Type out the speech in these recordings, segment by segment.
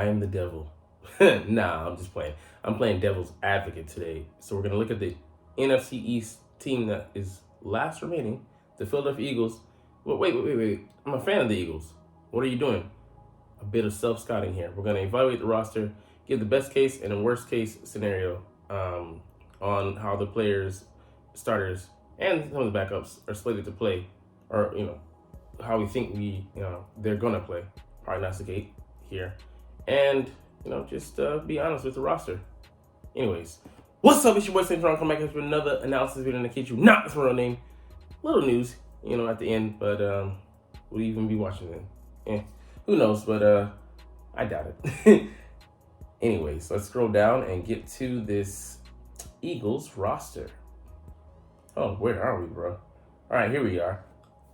I am the devil. Nah, I'm just playing. I'm playing devil's advocate today. So we're going to look at the NFC East team that is last remaining, the Philadelphia Eagles. Well, wait. I'm a fan of the Eagles. What are you doing? A bit of self-scouting here. We're going to evaluate the roster, give the best case and the worst case scenario on how the players, starters, and some of the backups are slated to play, or how we think they're gonna play. Prognosticate here, and just be honest with the roster. Anyways, what's up? It's your boy Cintron. Come back with another analysis video in case you not that's my real name. Little news, at the end, but will you even be watching it? Who knows? But I doubt it. Anyways, let's scroll down and get to this Eagles roster. Oh, where are we, bro? All right, here we are.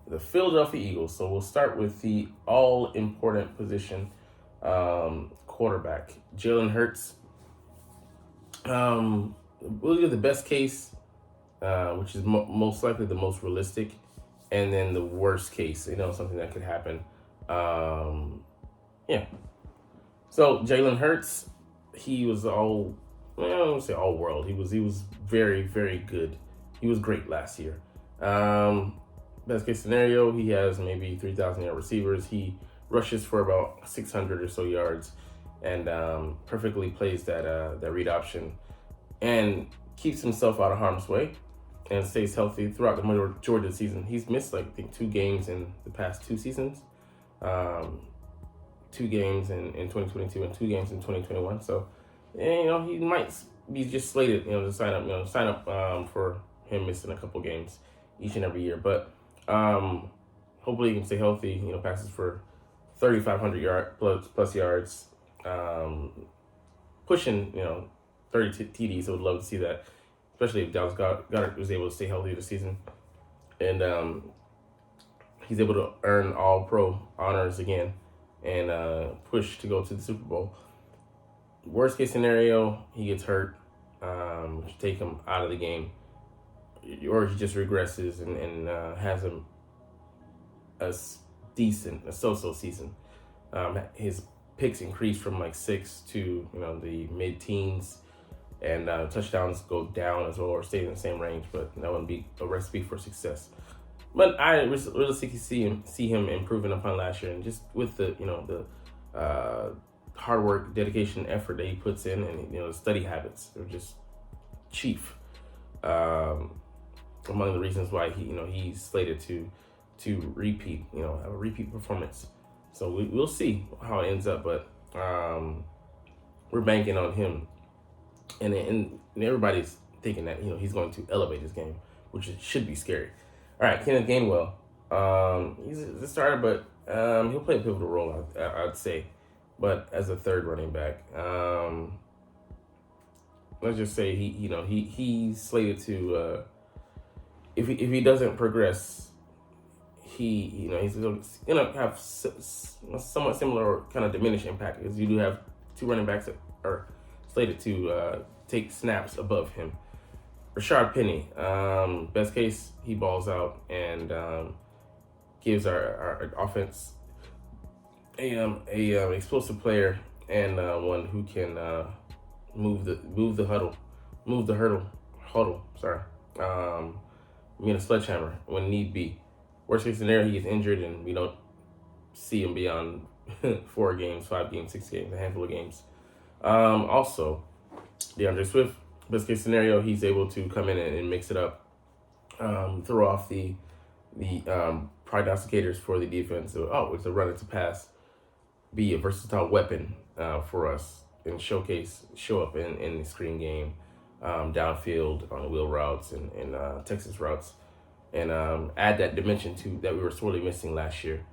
The Philadelphia Eagles. So we'll start with the all-important position, quarterback, Jalen Hurts. We'll do the best case, which is most likely the most realistic, and then the worst case, something that could happen. Yeah. So Jalen Hurts, he was I don't say all world. He was very, very good. He was great last year. Best case scenario, he has maybe 3,000 yard receivers. He rushes for about 600 or so yards, and perfectly plays that read option, and keeps himself out of harm's way, and stays healthy throughout the majority of the season. He's missed I think 2 games in the past 2 seasons, 2 games in 2022 and 2 games in 2021. So, he might be just slated, to sign up for him missing a couple games each and every year. But hopefully he can stay healthy. Passes for 3,500 plus yards, pushing 30 TDs. I would love to see that, especially if Dallas Goedert was able to stay healthy this season, and he's able to earn All Pro honors again, and push to go to the Super Bowl. Worst case scenario, he gets hurt, which take him out of the game, or he just regresses and has a so-so season. His picks increase from 6 to the mid-teens, and touchdowns go down as well, or stay in the same range. But that wouldn't be a recipe for success. But I realistically see him improving upon last year, and just with the hard work, dedication, effort that he puts in, and the study habits are just chief. Among the reasons why he's slated to repeat, have a repeat performance. So we'll see how it ends up, but we're banking on him, and everybody's thinking that he's going to elevate his game, which should be scary. All right, Kenneth Gainwell, he's a starter, but he'll play a pivotal role, I'd say, but as a third running back. Let's just say he's slated to if he doesn't progress, he's gonna have somewhat similar or kind of diminished impact, because you do have 2 running backs that are slated to take snaps above him. Rashard Penny, best case, he balls out and gives our offense a explosive player, and one who can move the huddle. Sorry, a sledgehammer when need be. Worst case scenario, he gets injured and we don't see him beyond 4 games, 5 games, 6 games, a handful of games. Also, DeAndre Swift, best case scenario, he's able to come in and mix it up, throw off the prognosticators for the defense. So, it's a run, it's a pass, be a versatile weapon for us, and show up in the screen game, downfield on wheel routes and Texas routes, and add that dimension that we were sorely missing last year.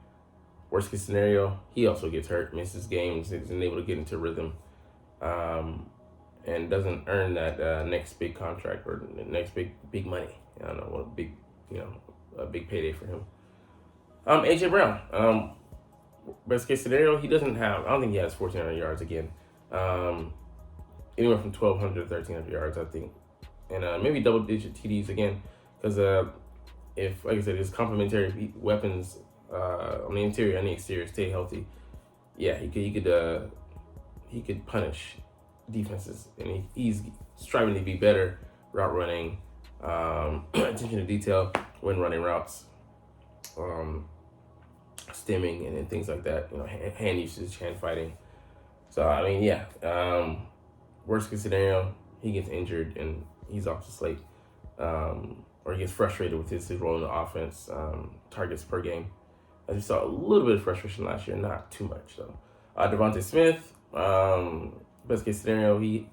Worst case scenario, he also gets hurt, misses games, isn't able to get into rhythm, and doesn't earn that next big contract or next big money. I don't know what a big payday for him. AJ Brown, best case scenario, he doesn't have. I don't think he has 1,400 yards again. Anywhere from 1,200 to 1,300 yards, I think, and maybe double-digit TDs again, because if, like I said, his complementary weapons on the interior and the exterior stay healthy, yeah, he could he could punish defenses, and he's striving to be better route running, attention to detail when running routes, stimming and things like that. Hand usage, hand fighting. So I mean, yeah. Worst case scenario, he gets injured and he's off the slate, or he gets frustrated with his role in the offense, targets per game. As we saw a little bit of frustration last year, not too much though. Devontae Smith, best case scenario, he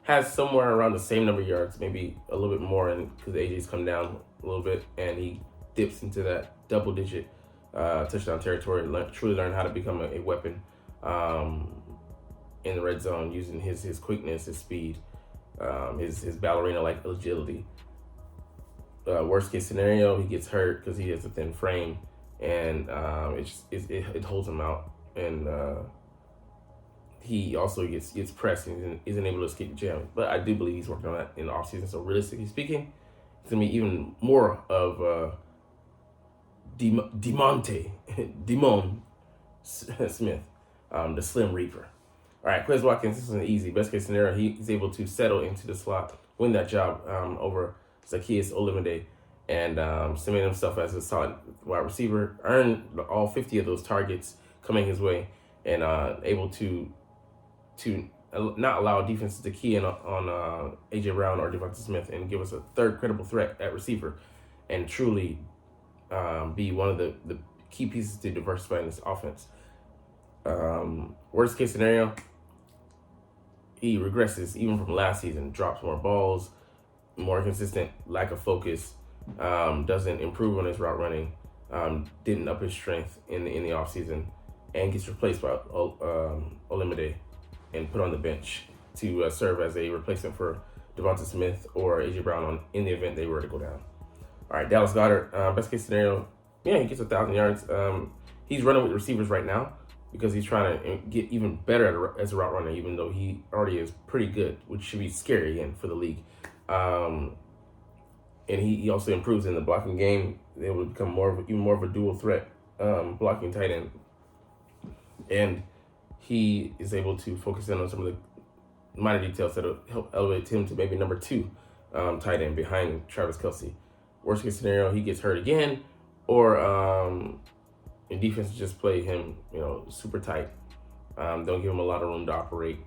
has somewhere around the same number of yards, maybe a little bit more, and because AJ's come down a little bit, and he dips into that double-digit touchdown territory. Truly learn how to become a weapon in the red zone using his quickness, his speed, his ballerina-like agility. Worst case scenario, he gets hurt because he has a thin frame, and it holds him out, and he also gets pressed and isn't able to escape the jam. But I do believe he's working on that in the offseason. So realistically speaking, it's gonna be even more of Demon Smith, the Slim Reaper. All right, Quez Watkins, this is an easy. Best case scenario, he's able to settle into the slot, win that job over Zacchaeus Olamide, and cement himself as a solid wide receiver, earn all 50 of those targets coming his way, and able to not allow defenses to key in on A.J. Brown or Devontae Smith and give us a third credible threat at receiver, and truly be one of the key pieces to diversify in this offense. Worst case scenario, he regresses even from last season, drops more balls, more consistent, lack of focus, doesn't improve on his route running, didn't up his strength in the offseason, and gets replaced by Olamide and put on the bench to serve as a replacement for Devontae Smith or A.J. Brown in the event they were to go down. All right, Dallas Goedert, best case scenario, he gets 1,000 yards. He's running with receivers right now because he's trying to get even better as a route runner, even though he already is pretty good, which should be scary again for the league. And he also improves in the blocking game. They will become even more of a dual threat blocking tight end. And he is able to focus in on some of the minor details that will help elevate him to maybe number 2 tight end behind Travis Kelce. Worst case scenario, he gets hurt again, or and defense just play him, super tight. Don't give him a lot of room to operate,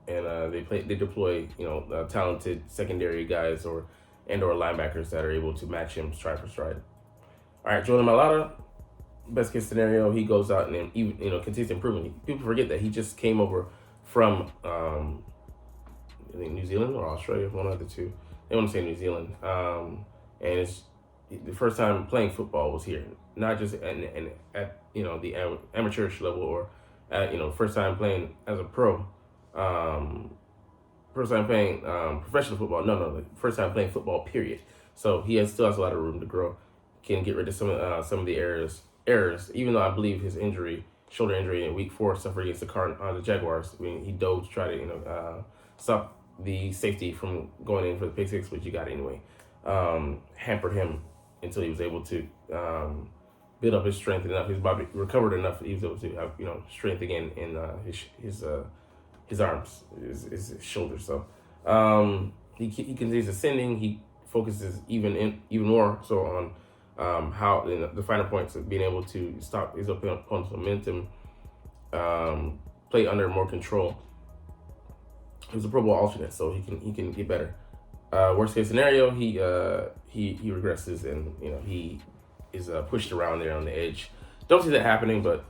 and they deploy, talented secondary guys or linebackers that are able to match him stride for stride. All right, Jordan Mailata, best case scenario, he goes out and even continues improvement. People forget that he just came over from I think New Zealand or Australia, one of the two. They want to say New Zealand, and it's the first time playing football was here, not just at the amateurish level or at first time playing as a pro, first time playing professional football. No, first time playing football. Period. So he still has a lot of room to grow. Can get rid of some of the errors. Even though I believe his shoulder injury in week 4 suffered against the Jaguars. I mean, he dove to try to stop the safety from going in for the pick six, which you got anyway. Hampered him until he was able to build up his strength enough. His body recovered enough that he was able to have strength again in his arms, his shoulders. So he continues ascending. He focuses even more so on how the finer points of being able to stop his opponent's momentum, play under more control. He was a Pro Bowl alternate, so he can get better. Worst case scenario, he regresses and he is pushed around there on the edge. Don't see that happening, but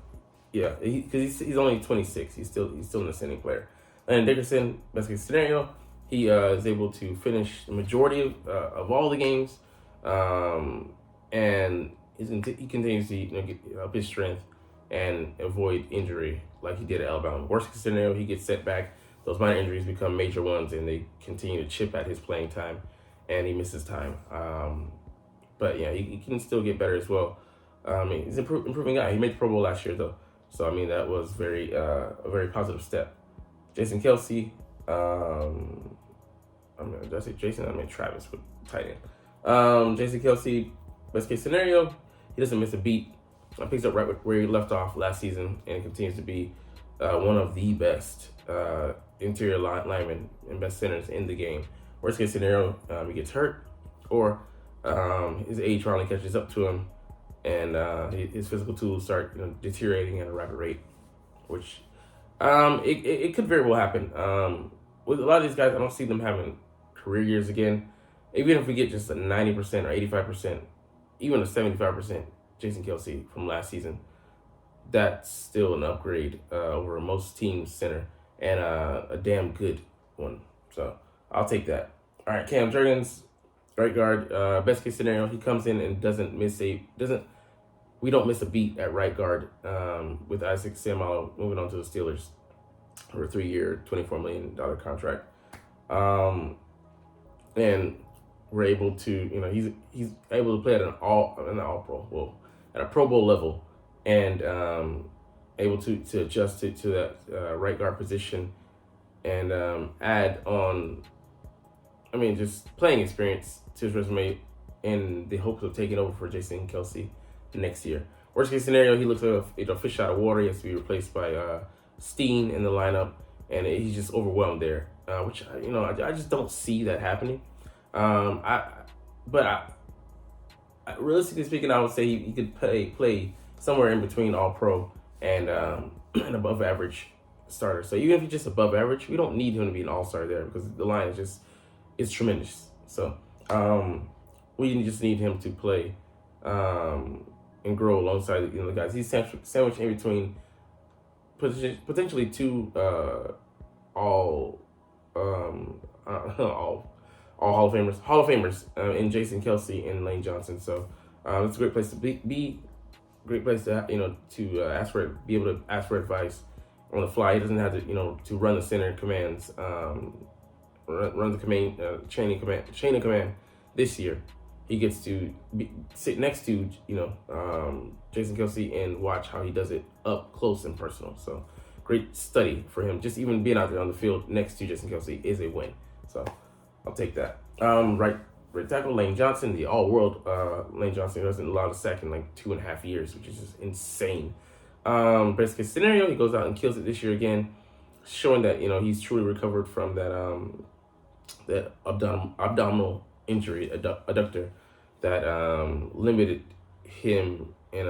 yeah, because he's only 26, he's still an ascending player. And Dickerson, best case scenario, he is able to finish the majority of all the games, and he continues to get up his strength and avoid injury like he did at Alabama. Worst case scenario, he gets set back. Those minor injuries become major ones, and they continue to chip at his playing time, and he misses time. But yeah, he can still get better as well. He's an improving guy. He made the Pro Bowl last year, though. So, that was a very positive step. Jason Kelce. Did I say Jason? I mean Travis with tight end. Jason Kelce, best case scenario, he doesn't miss a beat. Picks up right where he left off last season and continues to be one of the best interior linemen and best centers in the game. Worst case scenario, he gets hurt, or his age finally catches up to him, and his physical tools start deteriorating at a rapid rate, which it could very well happen. With a lot of these guys, I don't see them having career years again. Even if we get just a 90% or 85%, even a 75% Jason Kelce from last season, that's still an upgrade over most teams' center, and a damn good one. So I'll take that. All right, Cam Jurgens, right guard. Best case scenario, he comes in and we don't miss a beat at right guard with Isaac Seumalo moving on to the Steelers for a 3-year, $24 million contract. And we're able to, he's able to play at an all pro, well, at a Pro Bowl level, and able to adjust to that right guard position and add on, just playing experience to his resume in the hopes of taking over for Jason Kelce next year. Worst case scenario, he looks like a fish out of water. He has to be replaced by Steen in the lineup, and he's just overwhelmed there, which I just don't see that happening. Realistically speaking, I would say he could play somewhere in between All Pro and an above average starter. So even if he's just above average, we don't need him to be an All Star there because the line is tremendous. So we just need him to play and grow alongside the guys. He's sandwiched in between potentially two all Hall of Famers in Jason Kelce and Lane Johnson. So it's a great place to be. Great place to be able to ask for advice on the fly. He doesn't have to run the center commands, run the chain of command this year. He gets to sit next to Jason Kelce and watch how he does it up close and personal. So great study for him. Just even being out there on the field next to Jason Kelce is a win. So I'll take that. Right tackle Lane Johnson, the all-world Lane Johnson, doesn't allow a sack in like 2.5 years, which is just insane. Best case scenario, he goes out and kills it this year again, showing that he's truly recovered from that abdominal injury, adductor, that limited him in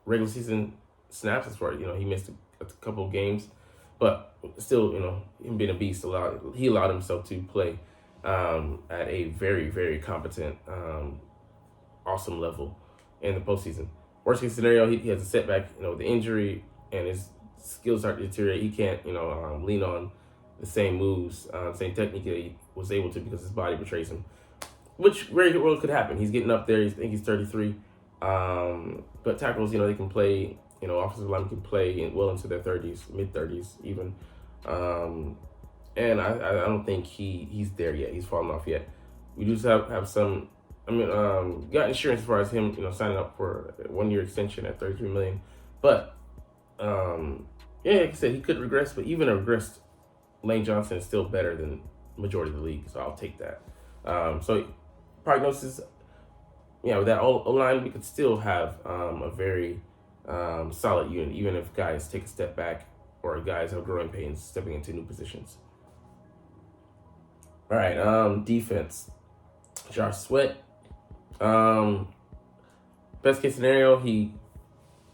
regular season snaps. As far as he missed a couple of games, but still, him being a beast allowed himself to play at a very, very competent, awesome level in the postseason. Worst case scenario, he has a setback, with the injury, and his skills start to deteriorate. He can't, lean on the same moves, same technique that he was able to because his body betrays him, which very well could happen. He's getting up there. I think he's 33. But tackles, they can play, offensive linemen can play well into their 30s, mid-30s even. And I don't think he's there yet. He's fallen off yet. We do have some. Got insurance as far as him, signing up for a 1-year extension at $33 million. But like I said, he could regress. But even a regressed Lane Johnson is still better than majority of the league. So I'll take that. So prognosis, with that O-line, we could still have a very solid unit, even if guys take a step back or guys have growing pains stepping into new positions. All right, defense. Josh Sweat. Best case scenario, he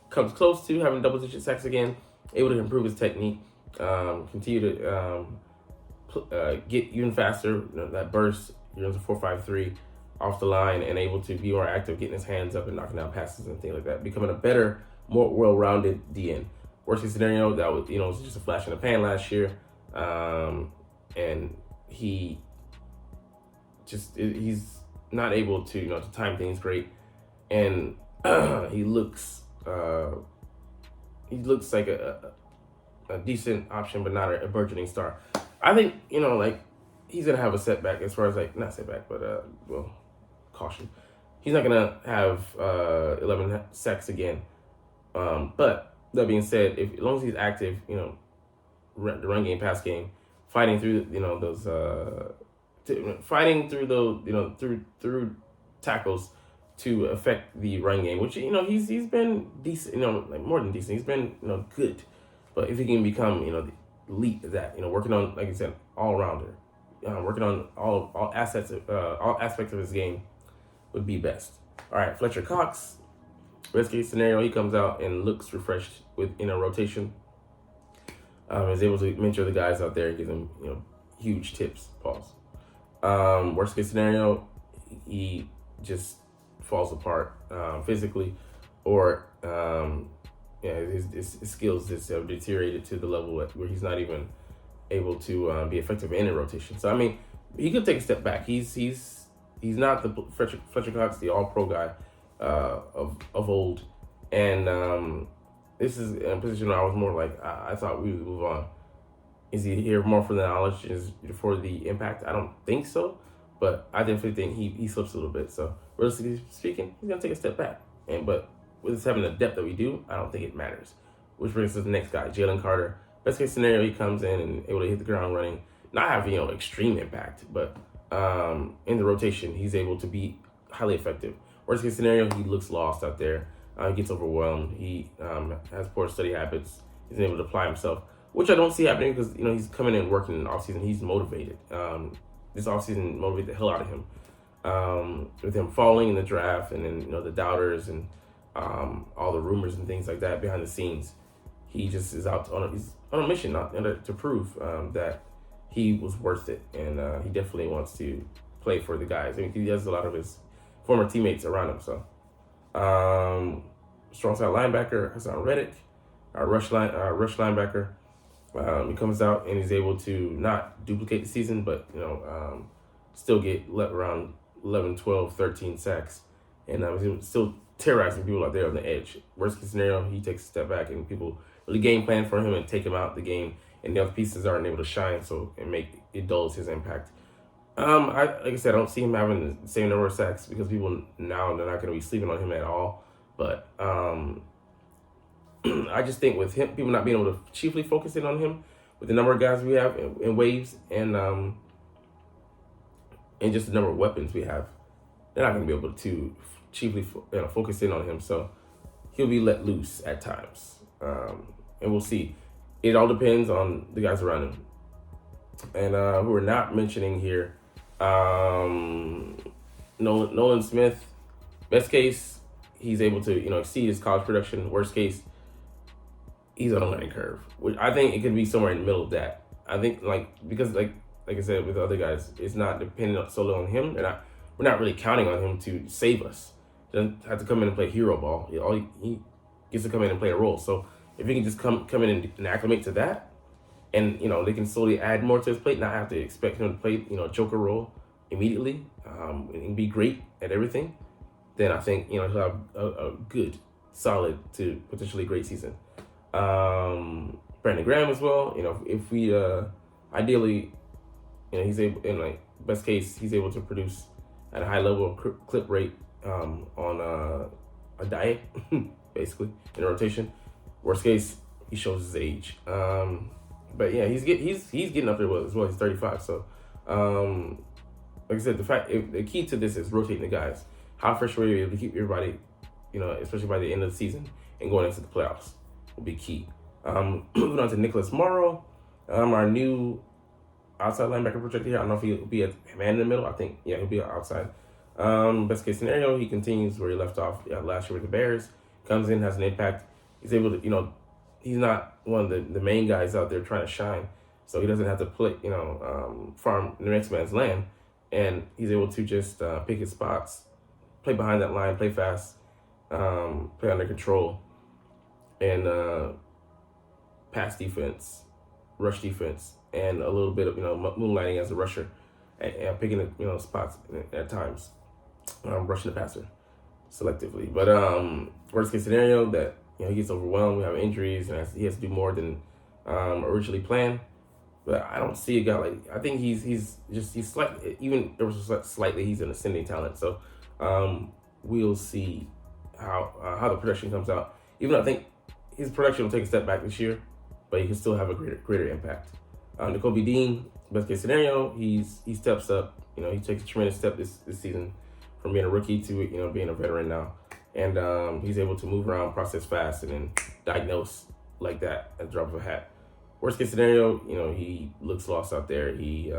comes close to having double-digit sacks again, able to improve his technique, continue to get even faster, that burst, a 4.53 off the line, and able to be more active, getting his hands up and knocking down passes and things like that, becoming a better, more well-rounded DN. Worst case scenario, that was was just a flash in the pan last year, and he's not able to to time things great, and he looks like a decent option, but not a burgeoning star. I think he's gonna have a setback as far as not setback, but caution. He's not gonna have 11 sacks again. But that being said, as long as he's active, the run game, pass game, fighting through through tackles to affect the run game, which he's been decent, more than decent. He's been good, But if he can become, the elite at that, working on, like I said, all rounder, working on all aspects of his game would be best. All right, Fletcher Cox. Best case scenario, he comes out and looks refreshed in a rotation. Is able to mentor the guys out there and give them, huge tips. Pause. Worst case scenario, he just falls apart physically, or his skills just have deteriorated to the level where he's not even able to be effective in a rotation. So I mean, he could take a step back. He's not the Fletcher Cox, the All-Pro guy of old, and this is a position where I was more like I thought we would move on. Is he here more for the knowledge? Is for the impact? I don't think so, but I definitely think he slips a little bit. So realistically speaking, he's gonna take a step back. But with us having the depth that we do, I don't think it matters. Which brings us to the next guy, Jalen Carter. Best case scenario, he comes in and able to hit the ground running, not have extreme impact, but in the rotation, he's able to be highly effective. Worst case scenario, he looks lost out there. He gets overwhelmed. He has poor study habits. He's able to apply himself, which I don't see happening because he's coming in working in the offseason. He's motivated. This offseason motivated the hell out of him. With him falling in the draft, and then the doubters and all the rumors and things like that behind the scenes, he just is he's on a mission to prove that he was worth it, and he definitely wants to play for the guys. I mean, he has a lot of his former teammates around him. So, strong side linebacker Hassan Reddick, our rush linebacker. He comes out and he's able to not duplicate the season, but still get around 11, 12, 13 sacks, and he's still terrorizing people out there on the edge. Worst case scenario, he takes a step back and people really game plan for him and take him out the game, and the other pieces aren't able to shine, so it dulls his impact. Like I said, I don't see him having the same number of sacks because people now they're not going to be sleeping on him at all. But I just think with him, people not being able to chiefly focus in on him with the number of guys we have in waves and just the number of weapons we have, they're not going to be able to chiefly focus in on him. So he'll be let loose at times, and we'll see. It all depends on the guys around him. And who we're not mentioning here, Nolan Smith. Best case, he's able to exceed his college production. Worst case, he's on a learning curve, which I think it could be somewhere in the middle of that. I think because like I said with the other guys, it's not dependent solely on him. We're not really counting on him to save us. He doesn't have to come in and play hero ball. He gets to come in and play a role. So if he can just come in and acclimate to that, and they can slowly add more to his plate, not have to expect him to play joker role immediately, and be great at everything, then I think he'll have a good, solid to potentially great season. Brandon Graham as well. If we ideally, he's able in best case he's able to produce at a high level clip rate on a diet, basically in a rotation. Worst case, he shows his age. But yeah, he's getting up there as well. He's 35. So, like I said, the key to this is rotating the guys. How fresh are you able to keep everybody, especially by the end of the season and going into the playoffs will be key. Moving on to Nicholas Morrow, our new outside linebacker projected here. I don't know if he'll be a man in the middle. I think he'll be outside. Best case scenario, he continues where he left off last year with the Bears. Comes in, has an impact. He's able to, he's not one of the main guys out there trying to shine, so he doesn't have to play, farm the next man's land, and he's able to just pick his spots, play behind that line, play fast, play under control, and pass defense, rush defense, and a little bit of moonlighting as a rusher, and picking spots at times, rushing the passer selectively. But worst case scenario that he gets overwhelmed, we have injuries, and he has to do more than originally planned. But I don't see a guy I think he's slightly, even there was slightly, he's an ascending talent. So we'll see how the production comes out. Even though I think his production will take a step back this year, but he can still have a greater impact. N'Kobe Dean, best case scenario, he steps up. He takes a tremendous step this season from being a rookie to being a veteran now, and he's able to move around, process fast, and then diagnose like that at the drop of a hat. Worst case scenario, he looks lost out there. He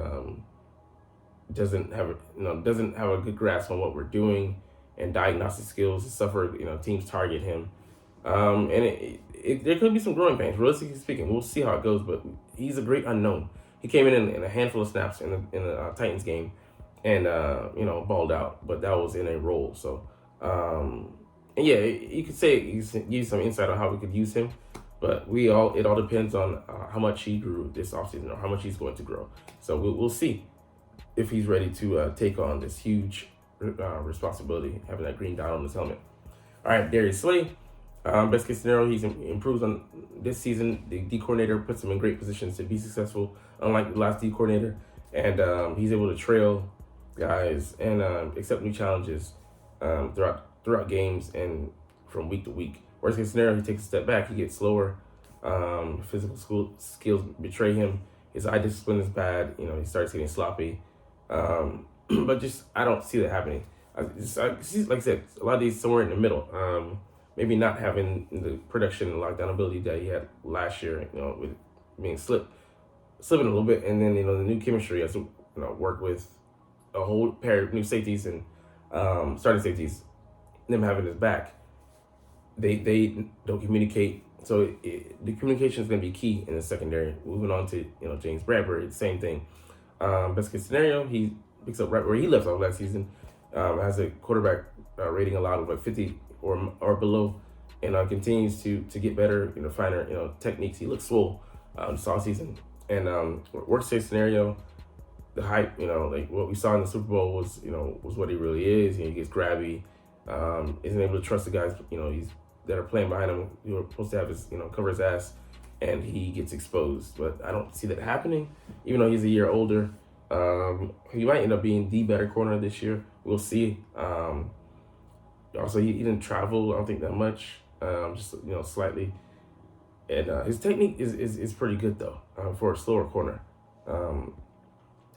doesn't have a good grasp on what we're doing and diagnostic skills. He suffered, teams target him, and there could be some growing pains. Realistically speaking, we'll see how it goes. But he's a great unknown. He came in a handful of snaps in the Titans game, and balled out. But that was in a role. So, and yeah, you could say give some insight on how we could use him. But it all depends on how much he grew this offseason or how much he's going to grow. So we'll see if he's ready to take on this huge responsibility, having that green dot on his helmet. All right, Darius Slay. Best case scenario, he's improves on this season. The D coordinator puts him in great positions to be successful, unlike the last D coordinator. And he's able to trail guys and accept new challenges throughout games and from week to week. Worst case scenario, he takes a step back. He gets slower. Physical skills betray him. His eye discipline is bad. He starts getting sloppy. But I don't see that happening. Like I said, a lot of these somewhere in the middle. Maybe not having the production and lockdown ability that he had last year. With being slipping a little bit, and then the new chemistry has to work with a whole pair of new safeties and starting safeties. Them having his back. They don't communicate, so the communication is going to be key in the secondary. Moving on to James Bradbury, same thing. Best case scenario, he picks up right where he left off last season. Has a quarterback rating allowed of like 50 or below, and continues to get better. Finer techniques. He looks swole this all season. And worst case scenario, the hype, like what we saw in the Super Bowl was what he really is. He gets grabby, isn't able to trust the guys. That are playing behind him, who are supposed to have his, cover his ass, and he gets exposed. But I don't see that happening, even though he's a year older. He might end up being the better corner this year. We'll see. Also, he didn't travel, I don't think, that much, just slightly. And his technique is pretty good though, for a slower corner. So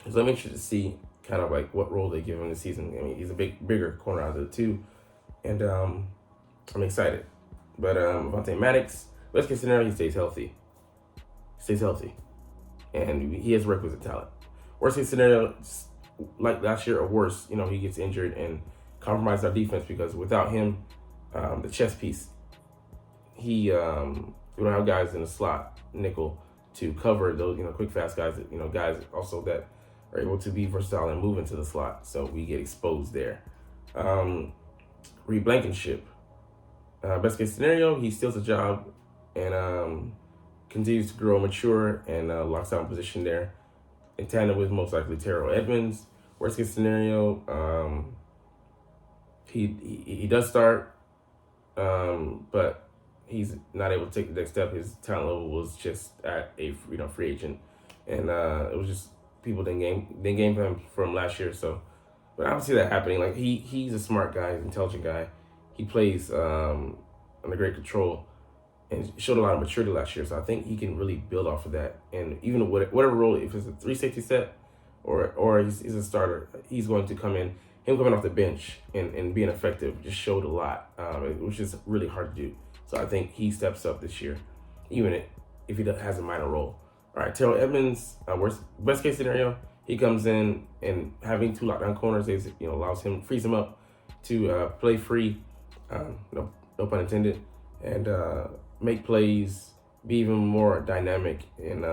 I'm interested to see kind of like what role they give him this season. I mean, he's a bigger corner out of the two, and I'm excited. But Avonte Maddox, best case scenario, he stays healthy. And he has requisite talent. Worst case scenario, like last year or worse, he gets injured and compromises our defense, because without him, the chess piece, we don't have guys in the slot nickel to cover those quick fast guys. Guys also that are able to be versatile and move into the slot, so we get exposed there. Reed Blankenship. Best case scenario, he steals a job and continues to grow, mature, and locks down position there in tandem with most likely Terrell Edmonds. Worst case scenario, he does start, but he's not able to take the next step. His talent level was just at a free agent, and it was just people didn't game him from last year. So, but I don't see that happening. Like he's a smart guy, he's an intelligent guy. He plays under great control and showed a lot of maturity last year. So I think he can really build off of that. And even whatever role, if it's a 3 safety set or he's a starter, he's going to come in. Him coming off the bench and being effective just showed a lot, which is really hard to do. So I think he steps up this year, even if he has a minor role. All right, Terrell Edmonds, best case scenario, he comes in and having 2 lockdown corners, frees him up to play free, no pun intended, and make plays, be even more dynamic, and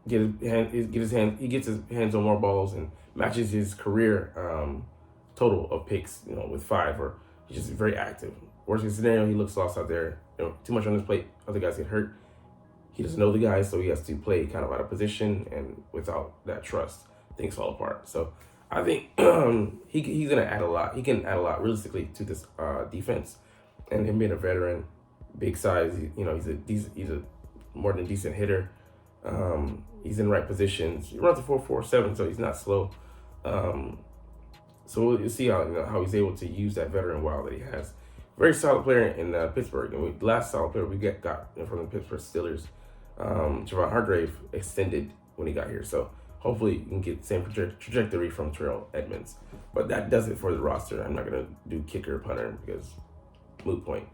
he gets his hands on more balls and matches his career total of picks, with 5, or he's just very active. Worst case scenario, he looks lost out there, too much on his plate, other guys get hurt. He doesn't know the guys, so he has to play kind of out of position, and without that trust, things fall apart. So I think he's gonna add a lot. He can add a lot realistically to this defense, and him being a veteran, big size. He's a more than decent hitter. He's in the right positions. He runs a 4.47, so he's not slow. So we'll see how he's able to use that veteran wow that he has. Very solid player in Pittsburgh, and the last solid player we got from the Pittsburgh Steelers, Javon Hargrave, extended when he got here. So hopefully you can get the same trajectory from Terrell Edmonds. But that does it for the roster. I'm not going to do kicker or punter because moot point.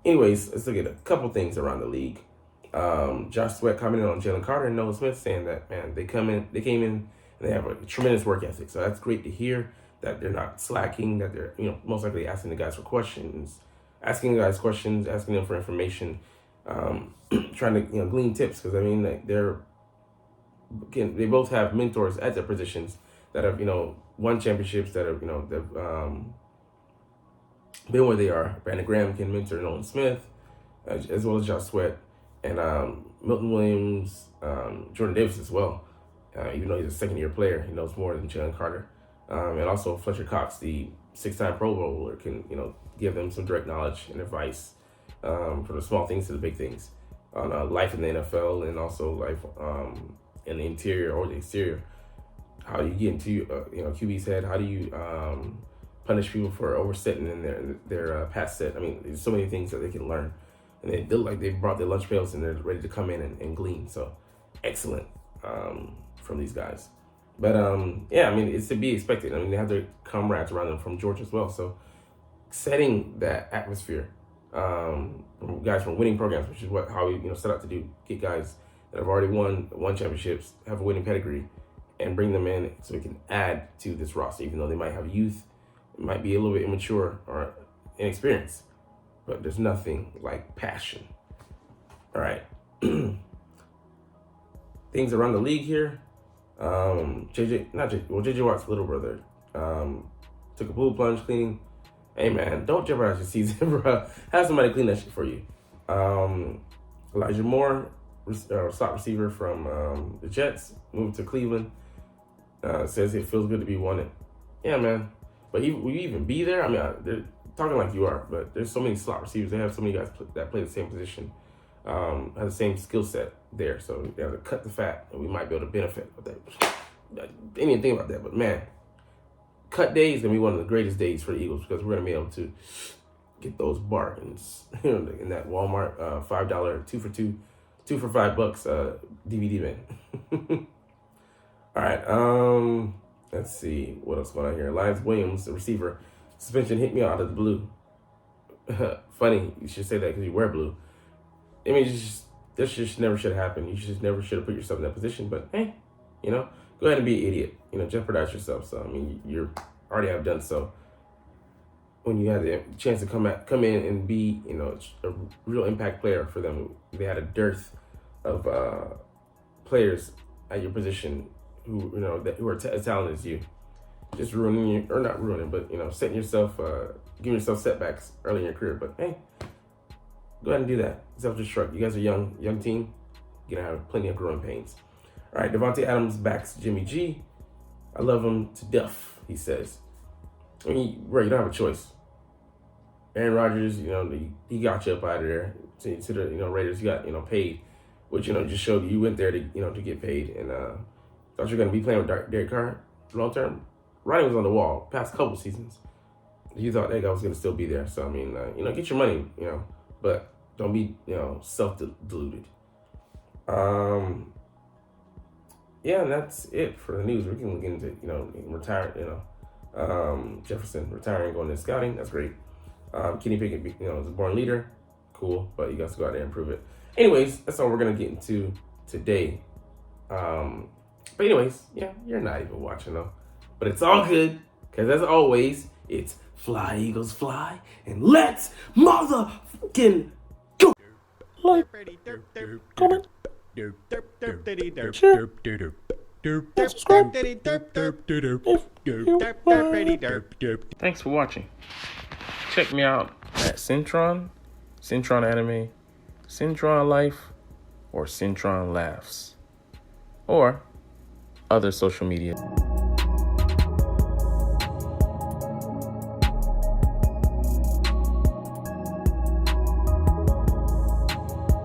Anyways, let's look at a couple things around the league. Josh Sweat commented on Jalen Carter and Noah Smith, saying that, man, they came in and they have a tremendous work ethic. So that's great to hear, that they're not slacking, that they're, most likely asking the guys for questions, asking them for information, trying to, glean tips. Because, I mean, like, they both have mentors at their positions that have, won championships, that have, they've been where they are. Brandon Graham can mentor Nolan Smith, as well as Josh Sweat, and Milton Williams, Jordan Davis as well. Even though he's a second-year player, he knows more than Jalen Carter. And also Fletcher Cox, the 6-time Pro Bowler, can, give them some direct knowledge and advice, from the small things to the big things on life in the NFL, and also life in the interior or the exterior. How do you get into QB's head? How do you punish people for oversetting in their pass set? I mean, there's so many things that they can learn, and they look like they've brought their lunch pails and they're ready to come in and glean. So excellent from these guys. But yeah, I mean, it's to be expected. I mean, they have their comrades around them from Georgia as well. So setting that atmosphere, from guys from winning programs, which is how we set out to do, get guys that have already won championships, have a winning pedigree, and bring them in so we can add to this roster, even though they might have youth, might be a little bit immature or inexperienced, but there's nothing like passion. All right. Things around the league here. JJ Watt's little brother took a pool plunge cleaning. Hey man, don't jeopardize your season, bro. Have somebody clean that shit for you. Elijah Moore, slot receiver from the Jets, moved to Cleveland. Says it feels good to be wanted. Yeah, man. But will you even be there? I mean, they're talking like you are, but there's so many slot receivers. They have so many guys that play the same position, have the same skill set there. So they have to cut the fat, and we might be able to benefit with that. I didn't even think about that, but man, cut day is going to be one of the greatest days for the Eagles, because we're going to be able to get those bargains in that Walmart $5 2 for $2 for $5 DVD bin. All right, let's see what else going on here. Lyons Williams, the receiver, suspension hit me out of the blue. Funny, you should say that because you wear blue. I mean, this just never should have happened. You just never should have put yourself in that position. But hey, go ahead and be an idiot. Jeopardize yourself. So I mean, you already have done so. When you had the chance to come in and be, a real impact player for them, they had a dearth of players at your position who who are as talented as you. Just ruining you, or not ruining, but setting yourself, giving yourself setbacks early in your career. But hey, go ahead and do that. Self-destruct. You guys are young team. You're gonna have plenty of growing pains. All right, Devontae Adams backs Jimmy G. I love him to death, he says. I mean, bro, you don't have a choice. Aaron Rodgers, he got you up out of there to the Raiders. You got paid, which just showed you went there to to get paid, and thought you're gonna be playing with Derek Carr long term. Writing was on the wall past couple seasons. You thought that guy was gonna still be there. So I mean, get your money, but don't be self-deluded. Yeah, and that's it for the news. We can look into retire. Jefferson retiring, going into scouting. That's great. Kenny Pickett, is a born leader. Cool, but you guys go out there and prove it. Anyways, that's all we're gonna get into today. But anyways, yeah, you're not even watching though. But it's all good, because as always, it's fly, Eagles, fly, and let's motherfucking go! Like, comment, share, and subscribe if you like. Thanks for watching. Check me out at Cintron, Cintron Anime, Cintron Life, or Cintron Laughs, or other social media.